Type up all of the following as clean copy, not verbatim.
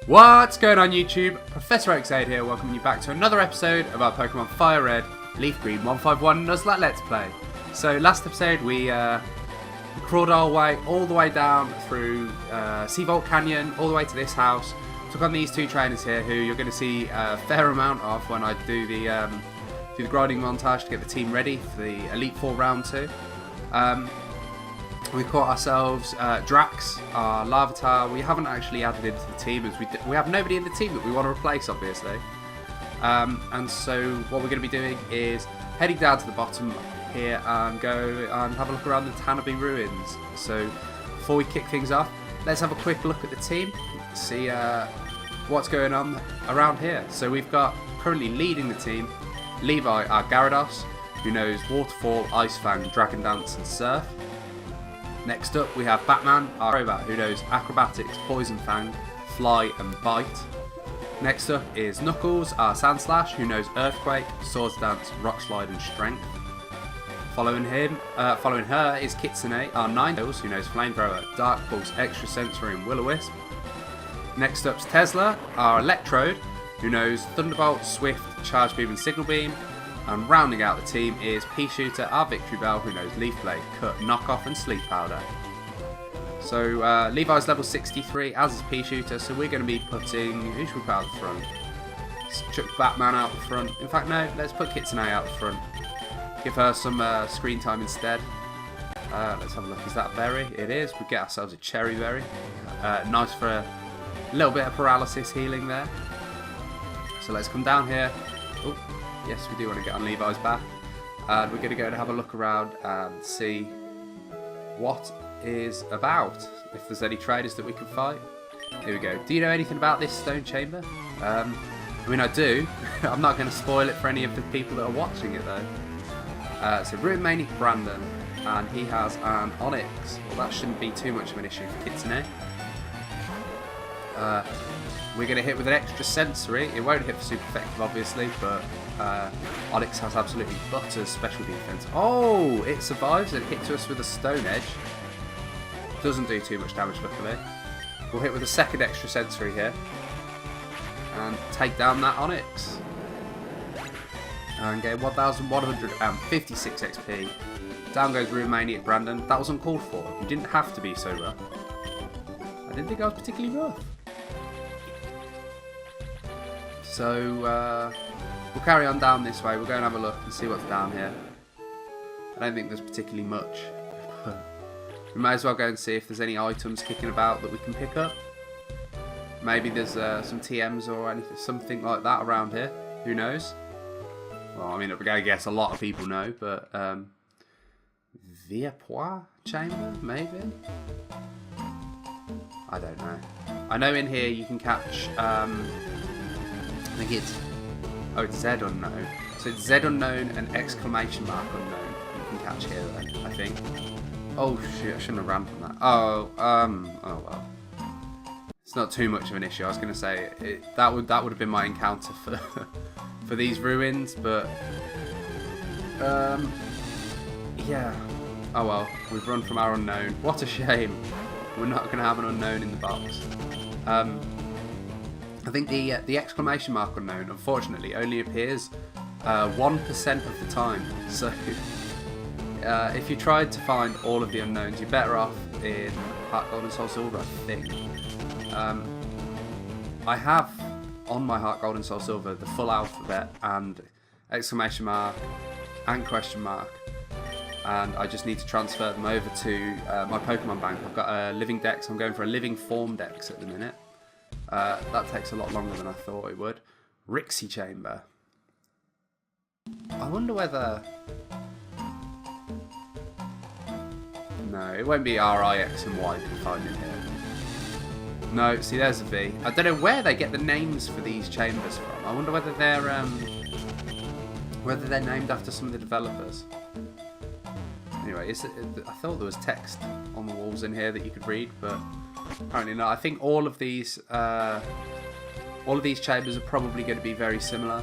What's going on YouTube? ProfessorOaksAide here, welcoming you back to another episode of our Pokemon Fire Red, Leaf Green 151 Nuzlocke Let's Play. So last episode we crawled our way all the way down through Seavault Canyon, all the way to this house. Took on these two trainers here who you're going to see a fair amount of when I do the grinding montage to get the team ready for the Elite Four Round 2. We caught ourselves Drax, our Larvitar. We haven't actually added into the team as we have nobody in the team that we want to replace, obviously. And so what we're going to be doing is heading down to the bottom here and go and have a look around the Tanabe ruins. So before we kick things off, let's have a quick look at the team, see what's going on around here. So we've got currently leading the team Levi, our Gyarados, who knows Waterfall, Ice Fang, Dragon Dance and Surf. Next up we have Batman, our Crobat, who knows Acrobatics, Poison Fang, Fly and Bite. Next up is Knuckles, our Sandslash, who knows Earthquake, Swords Dance, Rock Slide and Strength. Following her is Kitsune, our Ninetales, who knows Flamethrower, Dark Pulse, Extra Sensory and Will-O-Wisp. Next up's Tesla, our Electrode, who knows Thunderbolt, Swift, Charge Beam and Signal Beam. And rounding out the team is Pea-Shooter, our Victory Bell, who knows Leaf Blade, Cut, Knockoff and Sleep Powder. So Levi's level 63, as is Pea-Shooter, so we're going to be putting... Who should we put out the front? Let's chuck Batman out the front. In fact, no, let's put Kitsune out the front. Give her some screen time instead. Let's have a look. Is that a berry? It is. We get ourselves a Cherry Berry. Nice for a little bit of paralysis healing there. So let's come down here. Oh. Yes, we do want to get on Levi's back. And we're going to go and have a look around and see what is about. If there's any traders that we can fight. Here we go. Do you know anything about this stone chamber? I mean, I do. I'm not going to spoil it for any of the people that are watching it, though. So, Ruin Maniac Brandon. And he has an Onyx. Well, that shouldn't be too much of an issue for Kitsune. We're going to hit with an Extra Sensory. It won't hit for super effective, obviously, but Onyx has absolutely butters special defense. Oh, it survives and hits us with a Stone Edge. Doesn't do too much damage, luckily. We'll hit with a second Extra Sensory here and take down that Onyx. And get 1,156 XP. Down goes Ruin Maniac Brandon. That was uncalled for. You didn't have to be so rough. I didn't think I was particularly rough. So, we'll carry on down this way. We'll go and have a look and see what's down here. I don't think there's particularly much. We may as well go and see if there's any items kicking about that we can pick up. Maybe there's some TMs or anything, something like that around here. Who knows? Well, I mean, I guess a lot of people know, but Viapois chamber, maybe? I don't know. I know in here you can catch... I think it's... Oh, it's Z unknown. So it's Z unknown and exclamation mark unknown you can catch here, though, I think. Oh, shoot, I shouldn't have ran from that. Oh, oh well. It's not too much of an issue. I was going to say, that would have been my encounter for for these ruins, but... yeah. Oh well, we've run from our unknown. What a shame. We're not going to have an unknown in the box. I think the exclamation mark unknown, unfortunately, only appears 1% of the time. So, if you tried to find all of the unknowns, you're better off in Heart Gold and Soul Silver, I think. I have, on my Heart Gold and Soul Silver, the full alphabet and exclamation mark and question mark. And I just need to transfer them over to my Pokemon bank. I've got a living dex. I'm going for a living form dex at the minute. That takes a lot longer than I thought it would. Rixie Chamber. I wonder whether... No, it won't be R, I, X and Y that you find in here. No, see there's a V. I don't know where they get the names for these chambers from. I wonder whether they're named after some of the developers. Anyway, I thought there was text on the walls in here that you could read, but apparently not. I think all of these chambers are probably going to be very similar,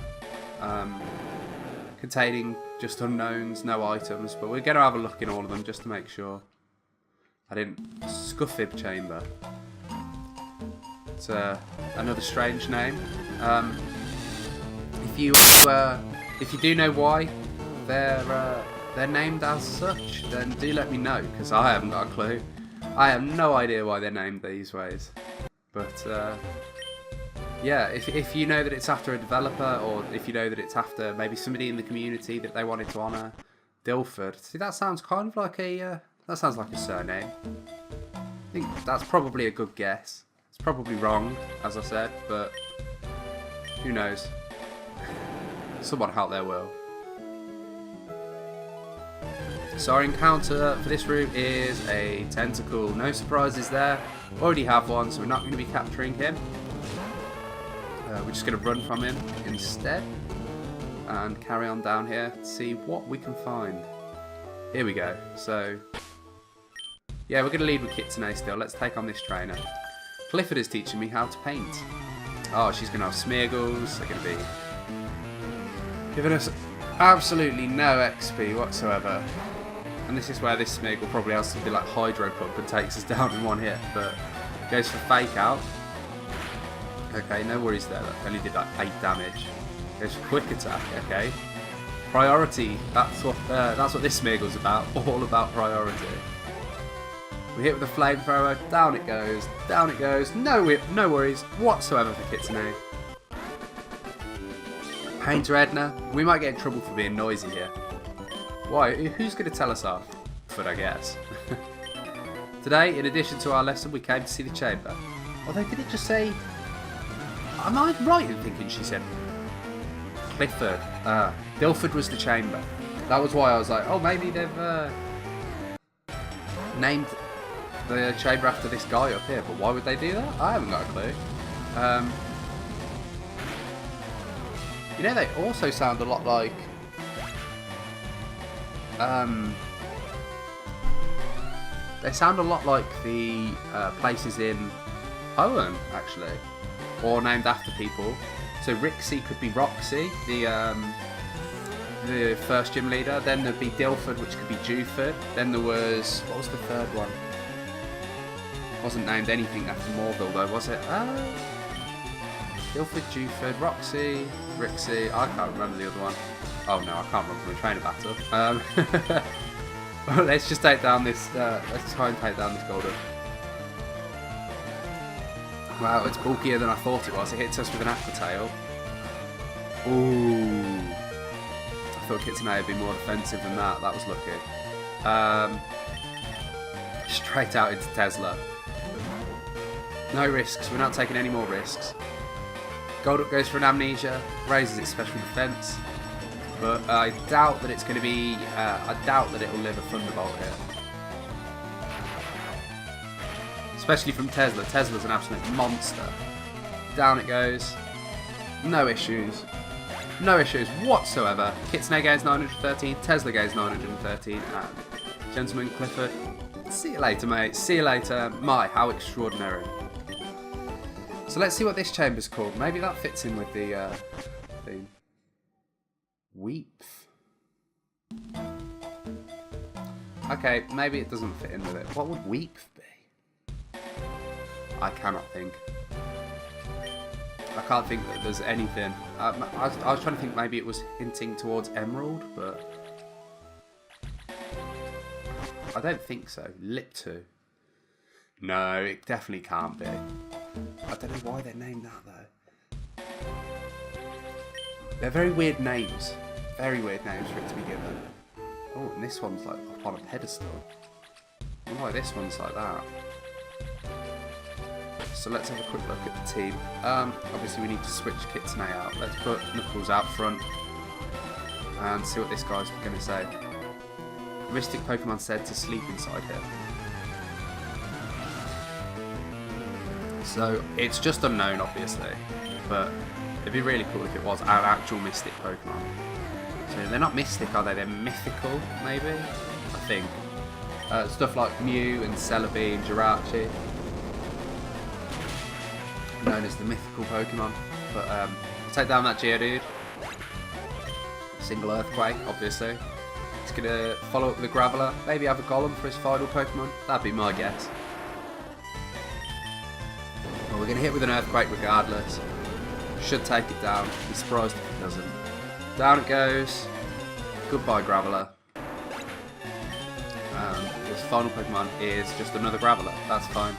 containing just unknowns, no items. But we're going to have a look in all of them just to make sure. I didn't. Scuffib chamber. It's another strange name. If you do know why they're named as such, then do let me know, because I haven't got a clue. I have no idea why they're named these ways. But yeah, if you know that it's after a developer, or if you know that it's after maybe somebody in the community that they wanted to honour, Dilford. See, that sounds kind of like that sounds like a surname. I think that's probably a good guess. It's probably wrong, as I said, but who knows? Someone out there will. So our encounter for this route is a tentacle. No surprises there. Already have one, so we're not going to be capturing him. We're just going to run from him instead and carry on down here to see what we can find. Here we go. So yeah, we're going to lead with Kitsune still. Let's take on this trainer. Clifford is teaching me how to paint. Oh, she's going to have Smeargles. They're going to be giving us absolutely no XP whatsoever. And this is where this Smeargle probably has something like Hydro Pump and takes us down in one hit, but goes for Fake Out. Okay, no worries there. That only did like 8 damage. Goes for Quick Attack. Okay, priority. That's what this Smeargle's about. All about priority. We hit with a flamethrower. Down it goes. Down it goes. No worries whatsoever for Kitsune. Painter Edna. We might get in trouble for being noisy here. Why? Who's going to tell us off? But I guess. Today, in addition to our lesson, we came to see the chamber. Although, did it just say... Am I right in thinking she said Clifford? Dilford was the chamber. That was why I was like, oh, maybe they've named the chamber after this guy up here. But why would they do that? I haven't got a clue. You know, they also sound a lot like... they sound a lot like the places in Poem, actually. Or named after people. So Rixie could be Roxy, the first gym leader. Then there'd be Dilford, which could be Juford. Then there was... What was the third one? Wasn't named anything after Morville, though, was it? Dilford, Juford, Roxy, Rixie. I can't remember the other one. Oh no, I can't remember the trainer battle. Well, let's just take down this. Let's try and take down this Golden. Wow, it's bulkier than I thought it was. It hits us with an Aqua Tail. Ooh. I thought Kitsune would be more defensive than that. That was lucky. Straight out into Tesla. No risks. We're not taking any more risks. Golduck goes for an Amnesia. Raises its special defense. But I doubt that it's going to be... I doubt that it will live a Thunderbolt here. Especially from Tesla. Tesla's an absolute monster. Down it goes. No issues. No issues whatsoever. Kitsune gains 913. Tesla gains 913. And Gentleman Clifford. See you later, mate. See you later. My, how extraordinary. So let's see what this chamber's called. Maybe that fits in with the theme. Weep. Okay, maybe it doesn't fit in with it. What would Weep be? I cannot think. I can't think that there's anything. I was trying to think maybe it was hinting towards Emerald, but I don't think so. Liptu. No, it definitely can't be. I don't know why they're named that though. They're very weird names. Very weird names for it to be given. Oh, and this one's like up on a pedestal. I wonder why this one's like that. So let's have a quick look at the team. Obviously we need to switch Kitsune out. Let's put Knuckles out front and see what this guy's going to say. Mystic Pokemon said to sleep inside here. So it's just unknown, obviously, but it'd be really cool if it was an actual Mystic Pokemon. So they're not Mystic, are they? They're mythical, maybe? I think. Stuff like Mew and Celebi and Jirachi, known as the mythical Pokemon. But take down that Geodude. Single Earthquake, obviously. He's going to follow up with a Graveler. Maybe have a Golem for his final Pokemon. That'd be my guess. Well, we're going to hit with an Earthquake regardless. Should take it down. Be surprised if it doesn't. Down it goes. Goodbye, Graveler. This final Pokemon is just another Graveler. That's fine.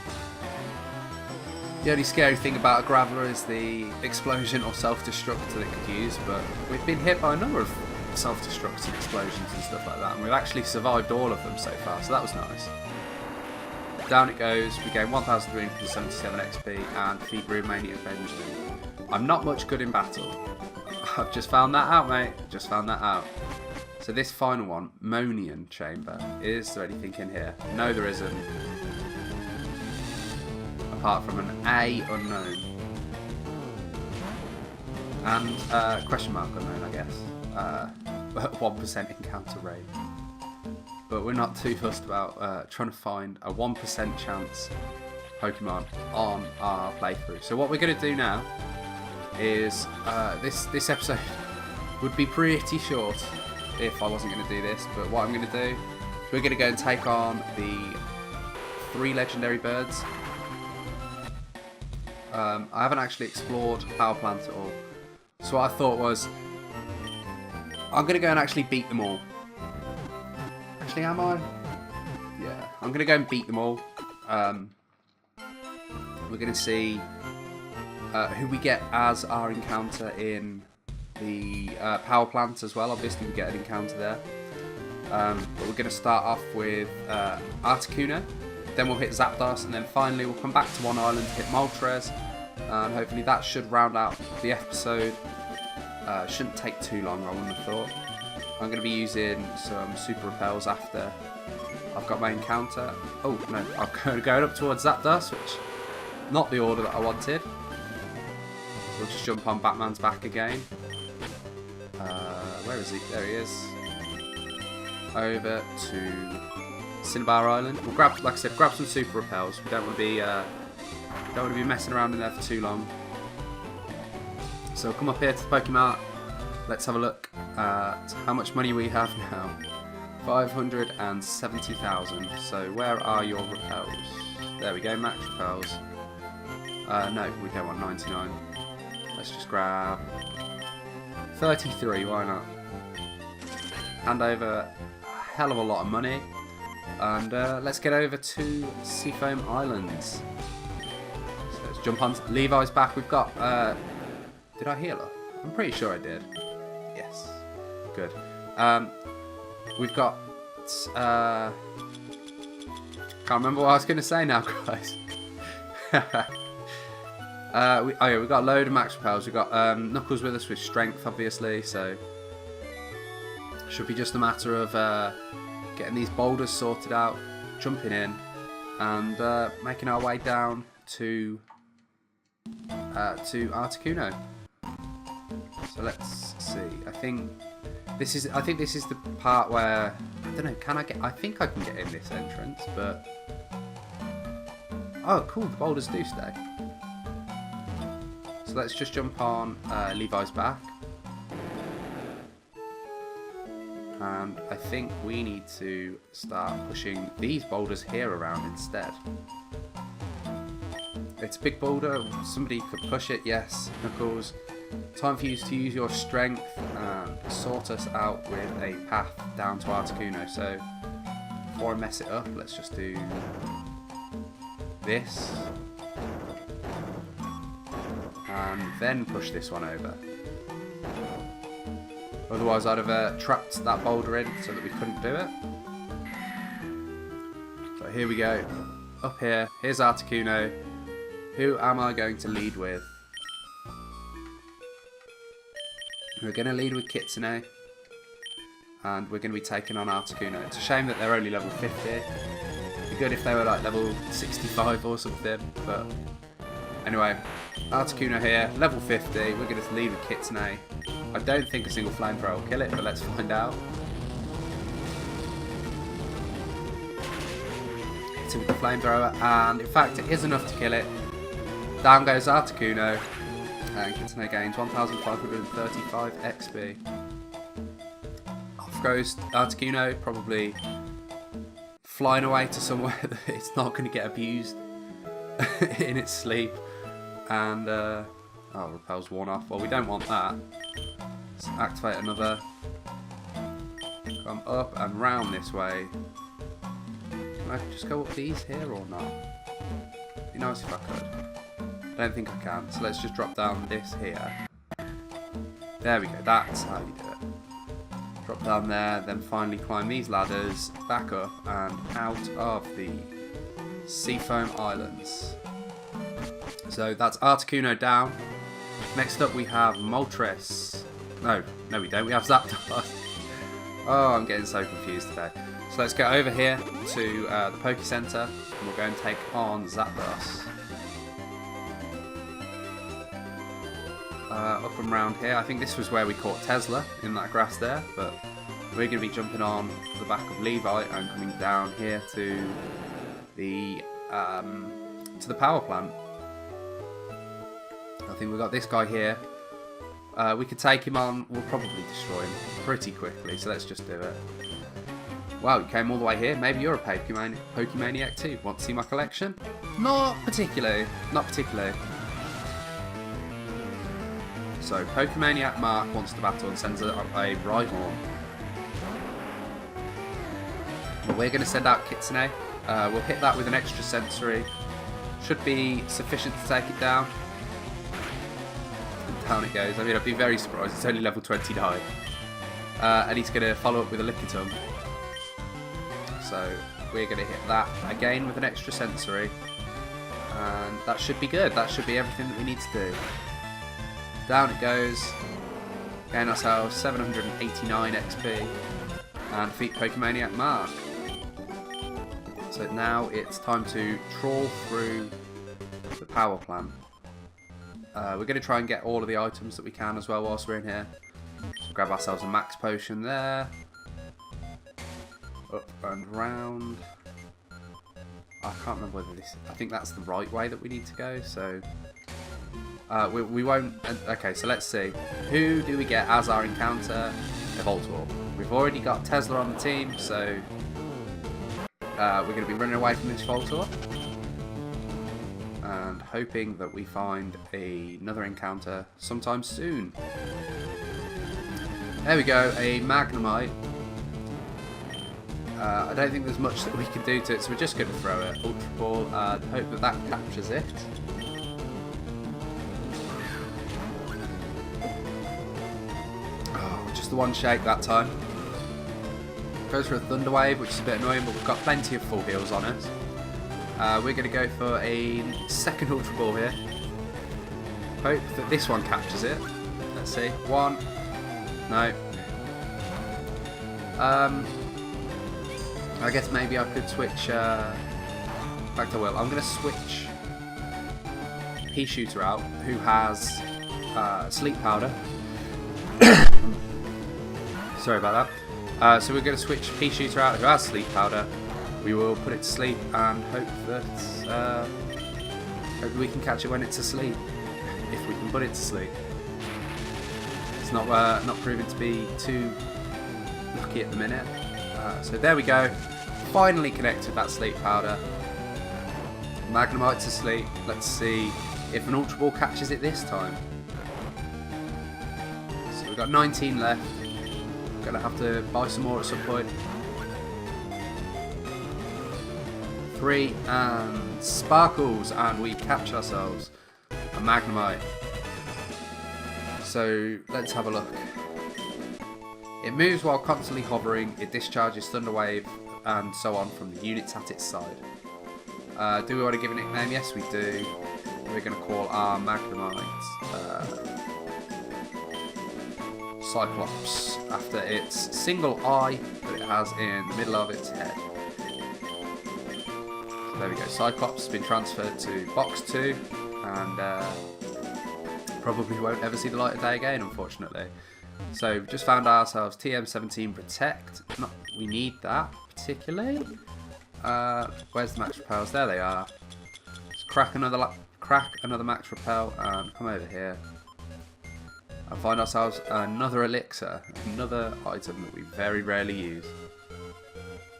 The only scary thing about a Graveler is the explosion or self-destruct that it could use, but we've been hit by a number of self-destructs and explosions and stuff like that, and we've actually survived all of them so far, so that was nice. Down it goes, we gain 1,377 XP and defeat Romanian Benjamin. I'm not much good in battle. I've just found that out, mate. Just found that out. So this final one, Monian Chamber. Is there anything in here? No, there isn't. Apart from an A unknown. And question mark unknown, I guess. 1% encounter rate. But we're not too fussed about trying to find a 1% chance Pokemon on our playthrough. So what we're going to do now is this episode would be pretty short if I wasn't going to do this, but what I'm going to do is we're going to go and take on the 3 legendary birds. I haven't actually explored Power Plant at all, so what I thought was I'm going to go and actually beat them all. Actually, am I? Yeah, I'm going to go and beat them all. We're going to see who we get as our encounter in the Power Plant as well. Obviously, we get an encounter there. But we're going to start off with Articuno. Then we'll hit Zapdos, and then finally we'll come back to one island to hit Moltres. And hopefully that should round out the episode. Shouldn't take too long, I wouldn't have thought. I'm going to be using some Super Repels after I've got my encounter. Oh, no, I'm going up towards Zapdos, which not the order that I wanted. We'll just jump on Batman's back again. Where is he? There he is. Over to Cinnabar Island. We'll grab, like I said, grab some Super Repels. We don't want to be messing around in there for too long. So we'll come up here to the Pokemon. Let's have a look at how much money we have now. 570,000. So where are your repels? There we go, max repels. No, we don't want 99. Let's just grab 33, why not? Hand over a hell of a lot of money. And let's get over to Seafoam Islands. So let's jump on Levi's back. We've got... did I heal her? I'm pretty sure I did. Yes. Good. We've got... can't remember what I was going to say now, guys. We've got a load of max repels. We've got Knuckles with us with strength, obviously, so should be just a matter of getting these boulders sorted out, jumping in, and making our way down to Articuno. So let's see. I think this is the part where I don't know. Can I get? I think I can get in this entrance, but oh, cool. The boulders do stay. So let's just jump on Levi's back. And I think we need to start pushing these boulders here around instead. It's a big boulder. Somebody could push it, yes. Knuckles. Time for you to use your strength and sort us out with a path down to Articuno. So before I mess it up, let's just do this. And then push this one over. Otherwise I'd have trapped that boulder in so that we couldn't do it. But here we go. Up here. Here's Articuno. Who am I going to lead with? We're going to lead with Kitsune. And we're going to be taking on Articuno. It's a shame that they're only level 50. It'd be good if they were like level 65 or something. But anyway, Articuno here, level 50. We're going to lead with Kitsune. I don't think a single flamethrower will kill it, but let's find out. Hit it with the flamethrower, and in fact it is enough to kill it. Down goes Articuno, and Kitsune gains 1,535 XP. Off goes Articuno, probably flying away to somewhere that it's not going to get abused in its sleep. and oh, repel's worn off. Well, we don't want that. Let's activate another. Come up and round this way. Can I just go up these here or not? It'd be nice if I could. I don't think I can, so let's just drop down this here. There we go, that's how you do it. Drop down there, then finally climb these ladders, back up and out of the Seafoam Islands. So that's Articuno down. Next up we have Moltres. No we don't, we have Zapdos. Oh, I'm getting so confused today. So let's go over here to the Poke Center and we'll go and take on Zapdos. Up and round here. I think this was where we caught Tesla in that grass there, but we're going to be jumping on the back of Levi and coming down here to the power plant. I think we've got this guy here. We could take him on. We'll probably destroy him pretty quickly, so let's just do it. Wow, you came all the way here. Maybe you're a Pokemaniac too. Want to see my collection? Not particularly. Not particularly. So, Polkamaniac Mark wants to battle and sends a Rhyhorn. We're going to send out Kitsune. We'll hit that with an extra sensory. Should be sufficient to take it down. And down it goes. I mean, I'd be very surprised. It's only level 29. And he's going to follow up with a Lickitung. So, we're going to hit that again with an extra sensory. And that should be good. That should be everything that we need to do. Down it goes. Gain ourselves 789 XP. And defeat Polkamaniac Mark. So now it's time to trawl through the power plant. We're going to try and get all of the items that we can as well whilst we're in here. So grab ourselves a max potion there. Up and round. I can't remember whether this... I think that's the right way that we need to go, so... we won't... Okay, so let's see. Who do we get as our encounter? A Voltorb. We've already got Tesla on the team, so... we're going to be running away from this Voltorb. And hoping that we find another encounter sometime soon. There we go, a Magnemite. I don't think there's much that we can do to it, so we're just going to throw it. Ultra Ball, and hope that that captures it. Oh, just the one shake that time. Goes for a Thunder Wave, which is a bit annoying, but we've got plenty of full heals on us. We're going to go for a second Ultra Ball here. Hope that this one captures it. Let's see. One. No. I guess maybe I could switch... in fact I will. I'm going to switch Pea Shooter out, who has Sleep Powder. Sorry about that. So we're going to switch Pea Shooter out, who has Sleep Powder. We will put it to sleep and hope that we can catch it when it's asleep. If we can put it to sleep. It's not proving to be too lucky at the minute. So there we go. Finally connected that Sleep Powder. Magnemite's asleep. Let's see if an Ultra Ball catches it this time. So we've got 19 left. Gonna have to buy some more at some point. 3 and sparkles, and we catch ourselves a Magnemite. So let's have a look. It moves while constantly hovering, it discharges Thunder Wave and so on from the units at its side. Do we want to give a nickname? Yes we do. We're going to call our Magnemite Cyclops, after its single eye that it has in the middle of its head. So there we go, Cyclops has been transferred to box 2 and probably won't ever see the light of day again, unfortunately. So we've just found ourselves TM17 Protect. We need that particularly. Where's the max repels? There they are. Let's crack another max repel and come over here and find ourselves another elixir, another item that we very rarely use.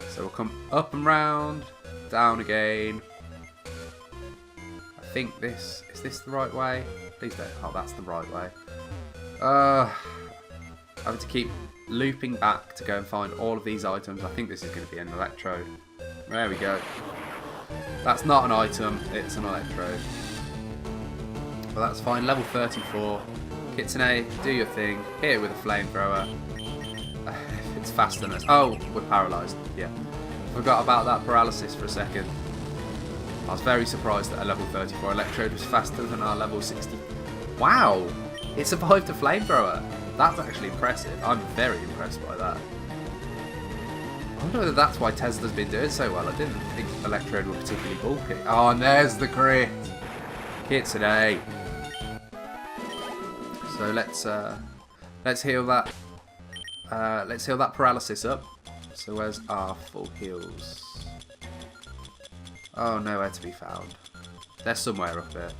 So we'll come up and round, down again. I think is this the right way? Please don't. Oh, that's the right way. I have to keep looping back to go and find all of these items. I think this is going to be an electrode. There we go. That's not an item, it's an electrode. Well, that's fine. Level 34. Kitsune, do your thing. Hit it with a flamethrower. It's faster than us. Oh, we're paralysed. Yeah. Forgot about that paralysis for a second. I was very surprised that a level 34 electrode was faster than our level 60. Wow! It survived a flamethrower. That's actually impressive. I'm very impressed by that. I wonder whether that's why Tesla's been doing so well. I didn't think electrode were particularly bulky. Oh, and there's the crit. Kitsune. So let's heal that. Let's heal that paralysis up. So where's our full heals? Oh, nowhere to be found. They're somewhere up here.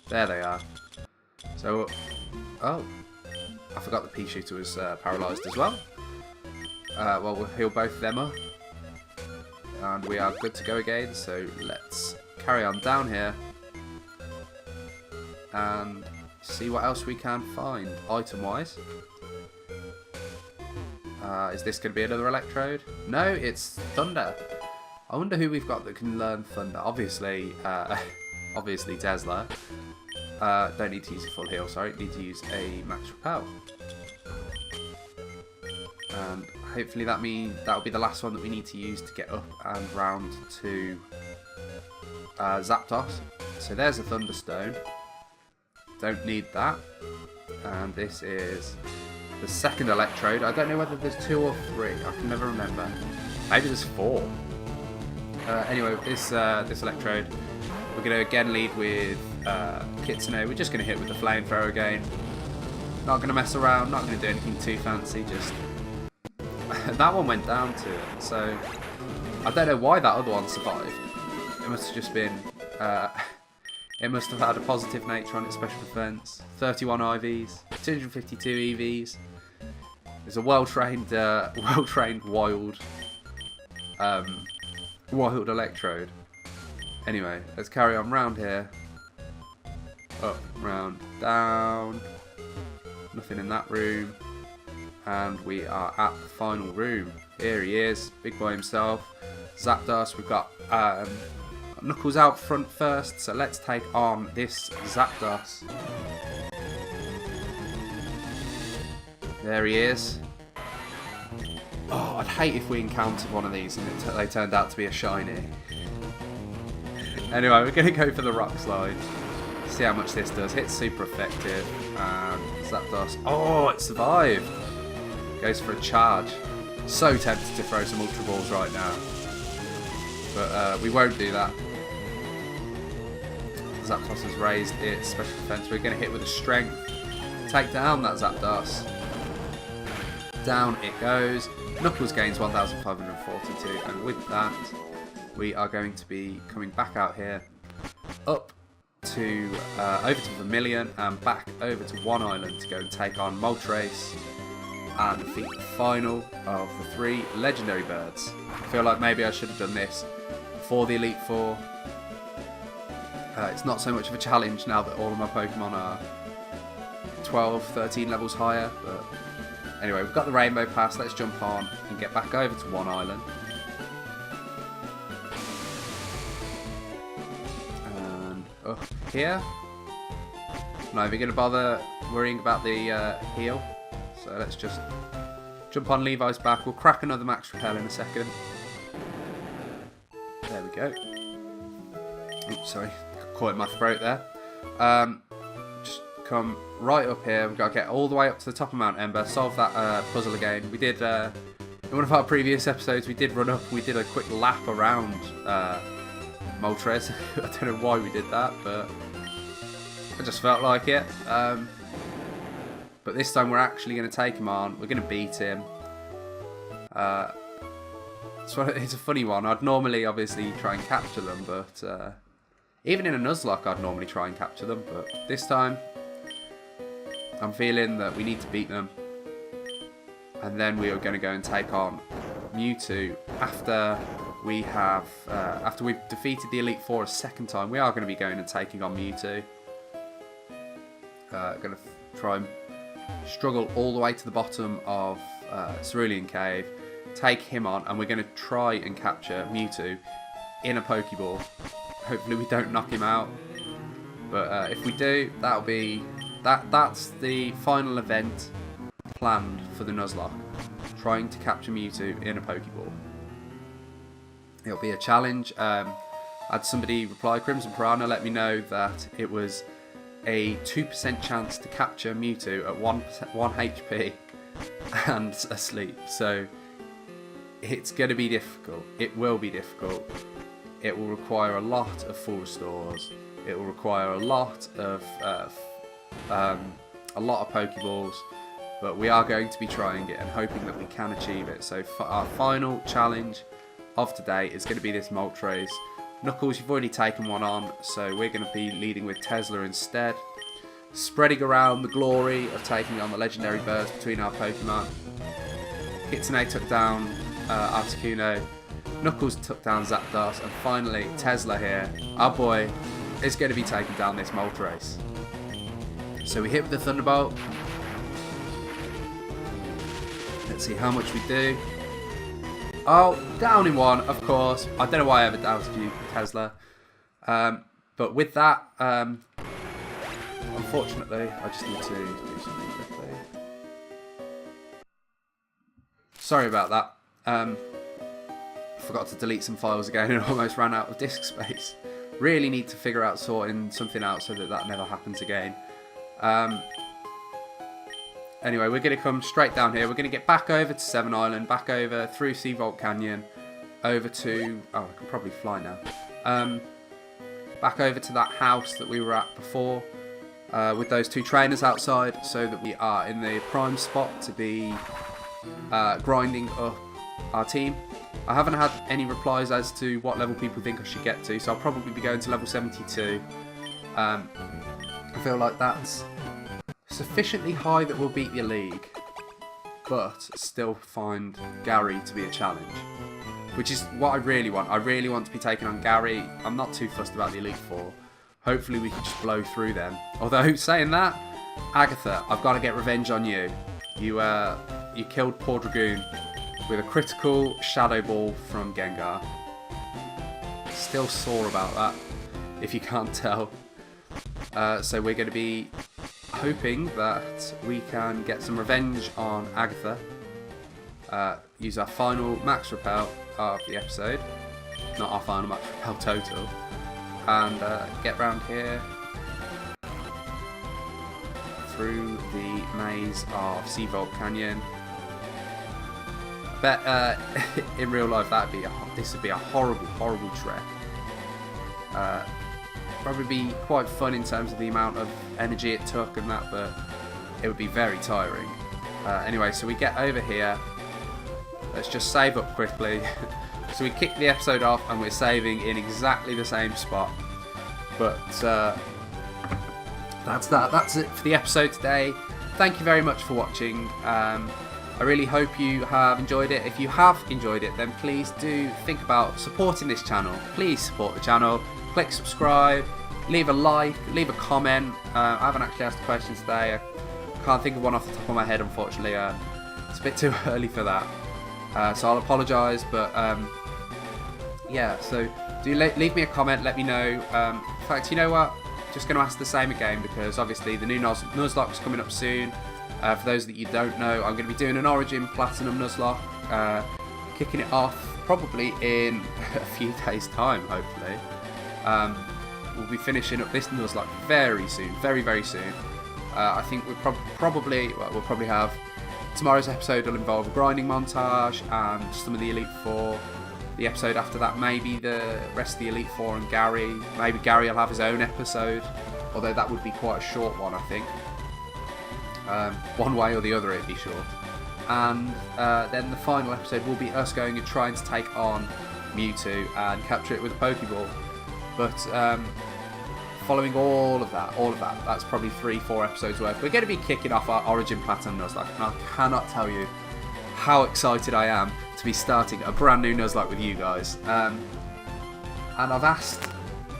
There they are. So, oh, I forgot the pea shooter was paralysed as well. Well, we'll heal both of them up, and we are good to go again. So let's carry on down here and see what else we can find item-wise. Is this going to be another electrode? No, it's thunder. I wonder who we've got that can learn thunder. Obviously, obviously Tesla. Don't need to use a full heal, sorry. Need to use a max repel. And hopefully that'll be the last one that we need to use to get up and round to Zapdos. So there's a Thunderstone. Don't need that. And this is the second electrode. I don't know whether there's 2 or 3. I can never remember. Maybe there's 4. Anyway, this electrode, we're going to again lead with Kitsune. We're just going to hit with the flamethrower again. Not going to mess around. Not going to do anything too fancy. Just that one went down to it. So I don't know why that other one survived. It must have just been. It must have had a positive nature on its special defense. 31 IVs, 252 EVs. It's a well-trained wild electrode. Anyway, let's carry on round here. Up, round, down. Nothing in that room. And we are at the final room. Here he is, big boy himself. Zapdos. We've got Knuckles out front first, so let's take on this Zapdos. There he is. Oh, I'd hate if we encountered one of these and they turned out to be a shiny. Anyway, we're going to go for the rock slide. See how much this does. Hits super effective. And Zapdos. Oh, it survived. Goes for a charge. So tempted to throw some Ultra Balls right now. But we won't do that. Zapdos has raised its special defense. We're going to hit with a strength. Take down that Zapdos. Down it goes. Knuckles gains 1,542, and with that, we are going to be coming back out here, up to over to Vermilion, and back over to One Island to go and take on Moltres and defeat the final of the 3 legendary birds. I feel like maybe I should have done this before the Elite Four. It's not so much of a challenge now that all of my Pokemon are 12, 13 levels higher, but anyway, we've got the Rainbow Pass. Let's jump on and get back over to One Island. And up here. Not even going to bother worrying about the heal. So let's just jump on Levi's back. We'll crack another max repel in a second. There we go. Oops, sorry. Caught in my throat there. Just come right up here. We've got to get all the way up to the top of Mount Ember, solve that puzzle again. We did, in one of our previous episodes, we did run up, we did a quick lap around Moltres. I don't know why we did that, but I just felt like it. But this time we're actually going to take him on. We're going to beat him. So it's a funny one. I'd normally obviously try and capture them, but even in a Nuzlocke I'd normally try and capture them, but this time I'm feeling that we need to beat them, and then we are going to go and take on Mewtwo after we have, after we've defeated the Elite Four a second time, we are going to be going and taking on Mewtwo. Going to try and struggle all the way to the bottom of Cerulean Cave, take him on, and we're going to try and capture Mewtwo in a Pokeball. Hopefully we don't knock him out, but if we do, that'll be that's the final event planned for the Nuzlocke, trying to capture Mewtwo in a Pokeball. It'll be a challenge. I had somebody reply, Crimson Piranha, let me know that it was a 2% chance to capture Mewtwo at 1 HP and asleep. So it's going to be difficult. It will be difficult. It will require a lot of full restores. It will require a lot of Pokeballs. But we are going to be trying it and hoping that we can achieve it. So for our final challenge of today is going to be this Moltres. Knuckles, you've already taken one on, so we're going to be leading with Tesla instead. Spreading around the glory of taking on the legendary birds between our Pokemon. Kitsune took down Articuno. Knuckles took down Zapdos. And finally, Tesla here, our boy, is going to be taking down this Moltres. So we hit with the Thunderbolt. Let's see how much we do. Oh, down in one, of course. I don't know why I ever doubted you, Tesla. But with that, unfortunately, I just need to do something quickly. Sorry about that. Forgot to delete some files again and almost ran out of disk space. Really need to figure out sorting something out so that that never happens again. Anyway, we're going to come straight down here. We're going to get back over to Seven Island, back over through Seavault Canyon, over to... Oh, I can probably fly now. Back over to that house that we were at before, with those two trainers outside, so that we are in the prime spot to be grinding up our team. I haven't had any replies as to what level people think I should get to, so I'll probably be going to level 72. I feel like that's sufficiently high that we'll beat the league, but still find Gary to be a challenge, which is what I really want. I really want to be taking on Gary. I'm not too fussed about the Elite Four. Hopefully we can just blow through them. Although, saying that, Agatha, I've got to get revenge on you. You killed poor Dragoon with a critical Shadow Ball from Gengar. Still sore about that, if you can't tell. So we're going to be hoping that we can get some revenge on Agatha. Use our final max repel of the episode. Not our final max repel total. And get round here through the maze of Seavault Canyon. Bet in real life this would be a horrible, horrible trek. Probably be quite fun in terms of the amount of energy it took and that, but it would be very tiring. Anyway, so we get over here. Let's just save up quickly. So we kick the episode off and we're saving in exactly the same spot. But that's that. That's it for the episode today. Thank you very much for watching. I really hope you have enjoyed it. If you have enjoyed it, then please do think about supporting this channel. Please support the channel. Click subscribe, leave a like, leave a comment. I haven't actually asked a question today. I can't think of one off the top of my head, unfortunately. It's a bit too early for that. So I'll apologise, but yeah, so do leave me a comment, let me know. In fact, you know what? Just going to ask the same again, because obviously the new Nuzlocke is coming up soon. For those that you don't know, I'm going to be doing an Origin Platinum Nuzlocke, kicking it off probably in a few days' time, hopefully. We'll be finishing up this Nuzlocke very soon, very, very soon. I think we'll probably have tomorrow's episode will involve a grinding montage and some of the Elite Four. The episode after that, maybe the rest of the Elite Four and Gary. Maybe Gary will have his own episode, although that would be quite a short one, I think. One way or the other, it'd be short. And then the final episode will be us going and trying to take on Mewtwo and capture it with a Pokeball. But following all of that, that's probably 3-4 episodes worth. We're going to be kicking off our Origin Platinum Nuzlocke, and I cannot tell you how excited I am to be starting a brand new Nuzlocke with you guys. And I've asked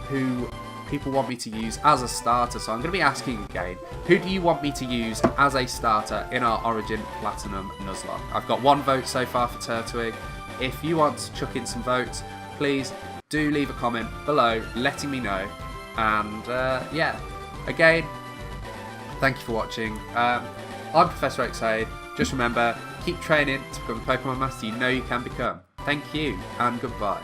who people want me to use as a starter, so I'm going to be asking again, who do you want me to use as a starter in our Origin Platinum Nuzlocke? I've got 1 vote so far for Turtwig. If you want to chuck in some votes, please do leave a comment below letting me know. And yeah, again, thank you for watching. I'm ProfessorOaksAide. Just remember, keep training to become the Pokemon Master you know you can become. Thank you, and goodbye.